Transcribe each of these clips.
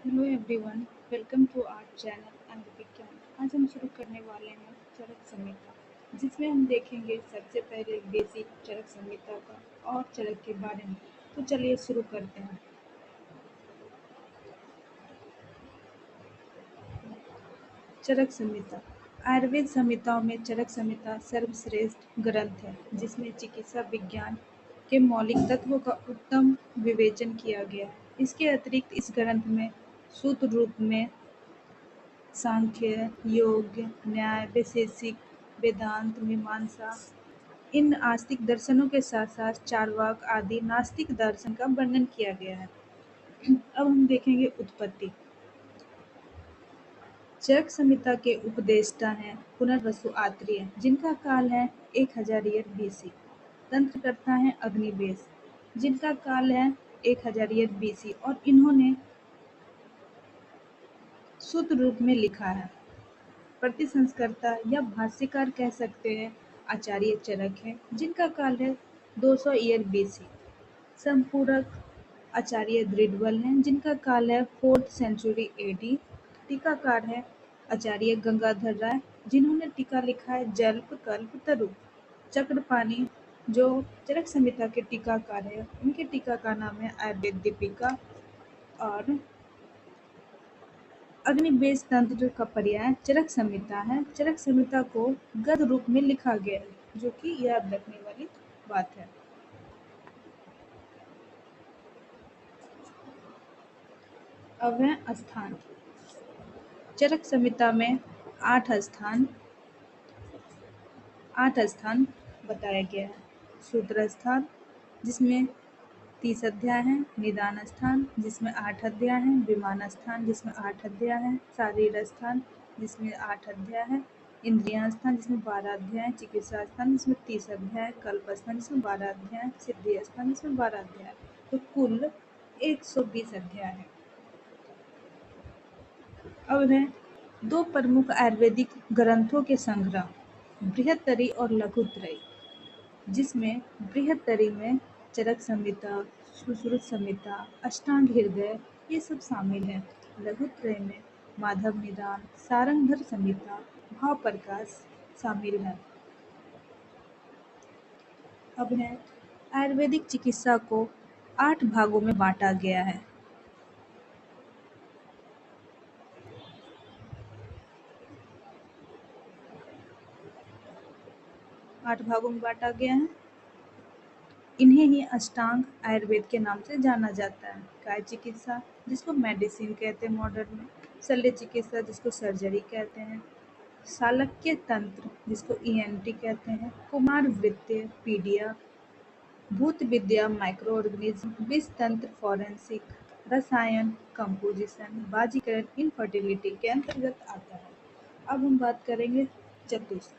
Hello everyone, welcome to our channel and विज्ञान। आज हम शुरू करने वाले हैं चरक संहिता, जिसमें हम देखेंगे सबसे पहले बेसिक चरक संहिता का और चरक के बारे में। तो चलिए शुरू करते हैं। चरक संहिता। आयुर्वेद संहिताओं में चरक संहिता सर्वश्रेष्ठ ग्रंथ है, जिसमें चिकित्सा विज्ञान के मौलिक तत्वों का उत्तम विवेचन किया गया है। इसके अतिरिक्त इस ग्रंथ में सूत्र रूप में सांख्य, योग, न्याय, वैशेषिक, वेदांत, मीमांसा इन आस्तिक दर्शनों के साथ साथ चार्वाक आदि नास्तिक दर्शन का वर्णन किया गया है। अब हम देखेंगे उत्पत्ति। चरक संहिता के उपदेष्टा हैं पुनर्वसु आत्रेय, जिनका काल है 1000 ईयर बीसी। तंत्रकर्ता हैं अग्निवेश, जिनका काल है 1000 ईयर बीसी और इन्होंने सूत्र रूप में लिखा है। प्रतिसंस्कर्ता या भाष्यकार कह सकते हैं आचार्य चरक है, जिनका काल है 200 ईयर बीसी। संपूरक आचार्य दृढ़बल हैं, जिनका काल है 4th सेंचुरी एडी। टीकाकार है आचार्य गंगाधर राय, जिन्होंने टीका लिखा है जल्प कल्प तरु। चक्रपाणि जो चरक संहिता के टीकाकार है, उनके टीका का नाम है आयुर्वेद दीपिका। और अग्निवेश तंत्र का पर्याय चरक संहिता है। चरक संहिता को गद्य रूप में लिखा गया है, जो कि याद रखने वाली बात है। अब है स्थान। चरक संहिता में 8 स्थान बताया गया है। सूत्र स्थान, जिसमें 30 अध्याय हैं। निदान स्थान, जिसमें 8 अध्याय हैं। विमान स्थान, जिसमें 8 अध्याय हैं। शारीर स्थान, जिसमें 8 अध्याय हैं। इंद्रिया स्थान, जिसमें 12 अध्याय हैं। चिकित्सा स्थान, जिसमें 30 अध्याय हैं। कल्प स्थान, जिसमें 12 अध्याय हैं। सिद्धि स्थान, जिसमें 12 अध्याय हैं। तो कुल 120 अध्याय है। अब है 2 प्रमुख आयुर्वेदिक ग्रंथों के संग्रह, बृहत्तरी और लघुत्रयी, जिसमें बृहत्तरी में चरक संहिता, सुश्रुत संहिता, अष्टांग हृदय ये सब शामिल हैं। लघुत्रय में माधव निदान, सारंगधर संहिता, भाव प्रकाश शामिल है। अब है आयुर्वेदिक चिकित्सा को 8 भागों में बांटा गया है। 8 भागों में बांटा गया है। इन्हें ही अष्टांग आयुर्वेद के नाम से जाना जाता है। काय चिकित्सा, जिसको मेडिसिन कहते हैं मॉडर्न में। शल्य चिकित्सा, जिसको सर्जरी कहते हैं। शालक्य तंत्र, जिसको ईएनटी कहते हैं। कुमार वृत्तीय, पीडिया। भूत विद्या, माइक्रो ऑर्गेनिज्म। विष तंत्र, फॉरेंसिक। रसायन, कंपोजिशन, बाजीकरण, इनफर्टिलिटी के अंतर्गत आता है। अब हम बात करेंगे चतुष्क।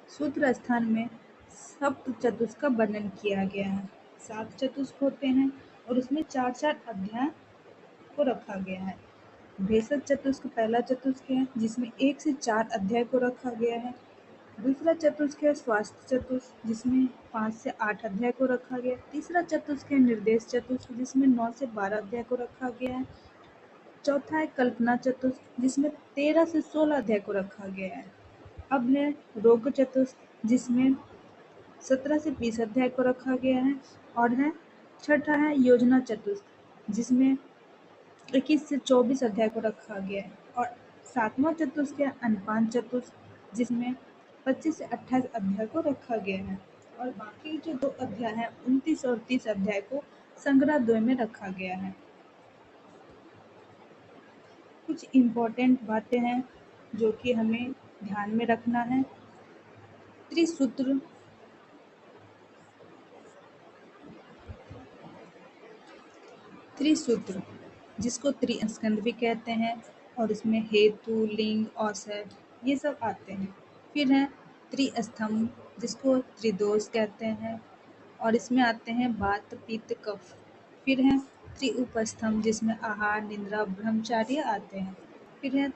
सूत्र स्थान में सप्त चतुष्क का वर्णन किया गया है। 7 चतुष्क होते हैं और उसमें 4 अध्याय को रखा गया है। भेषज चतुष्क पहला चतुष्क है, जिसमें 1 से 4 अध्याय को रखा गया है। दूसरा चतुष्क है स्वास्थ्य चतुष्क, जिसमें 5 से 8 अध्याय को रखा गया है। तीसरा चतुष्क है निर्देश चतुष्क, जिसमें 9 से 12 अध्याय को रखा गया है। चौथा है कल्पना चतुष्क, जिसमें 13 से 16 अध्याय को रखा गया है। अब है रोग चतुष्क, जिसमें 17 से 20 अध्याय को रखा गया है। और है छठा है योजना चतुष्क, जिसमें 21 से 24 अध्याय को रखा गया है। और 7वां चतुष्क है अनपान चतुष्क, जिसमें 25 से 28 अध्याय को रखा गया है। और बाकी जो 2 अध्याय हैं 29 और 30 अध्याय को संग्रह 2 में रखा गया है। कुछ इम्पोर्टेंट बातें हैं जो कि हमें ध्यान में रखना है। त्रिसूत्र, जिसको त्रिस्कंद भी कहते हैं, और इसमें हेतु, लिंग, औषध ये सब आते हैं। फिर है त्रिस्तंभ, जिसको त्रिदोष कहते हैं, और इसमें आते हैं वात, पित्त, कफ। फिर है त्रिउपस्तंभ, जिसमें आहार, निद्रा, ब्रह्मचार्य आते हैं। फिर है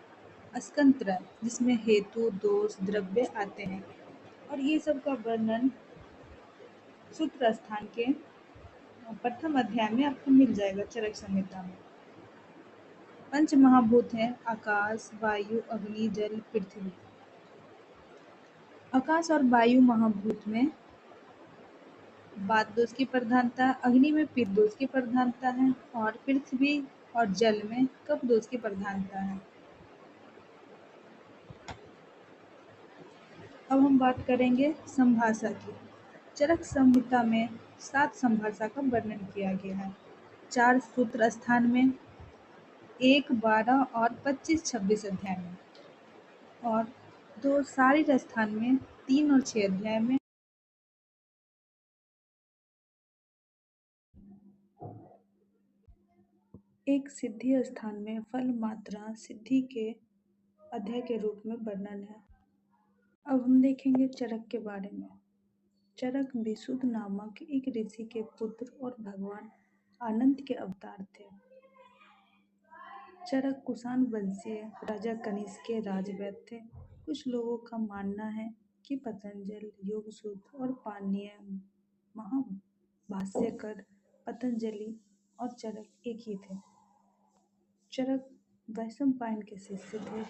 स्कंदत्रय, जिसमें हेतु, दोष, द्रव्य आते हैं। और ये सब का वर्णन सूत्र स्थान के प्रथम अध्याय में आपको मिल जाएगा चरक संहिता में। पंच महाभूत हैं आकाश, वायु, अग्नि, जल, पृथ्वी। आकाश और वायु महाभूत में वात दोष की प्रधानता, अग्नि में पित्त दोष की प्रधानता है और पृथ्वी और जल में कफ दोष की प्रधानता है। अब हम बात करेंगे संभाषा की। चरक संहिता में 7 संभाषा का वर्णन किया गया है। 4 सूत्र स्थान में, 1, 12 और 25-26 अध्याय में, और 2 शारीर स्थान में, 3 और 6 अध्याय में। एक सिद्धि स्थान में फल मात्रा सिद्धि के अध्याय के रूप में वर्णन है। अब हम देखेंगे चरक के बारे में। चरक विशुद्ध नामक एक ऋषि के पुत्र और भगवान आनंद के अवतार थे। चरक कुषाण वंशीय राजा कनिष्क के राजवैद्य थे। कुछ लोगों का मानना है कि पतंजल, योगसूत्र और पाणिनि महाभाष्यकर पतंजलि और चरक एक ही थे। चरक वैशंपायन के शिष्य थे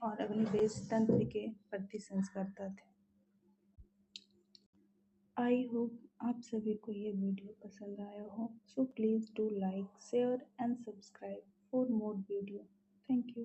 और अग्निवेश तंत्र के प्रति संस्कर्ता थे। आई होप आप सभी को ये वीडियो पसंद आया हो। So please do like, share and subscribe for more video. Thank you.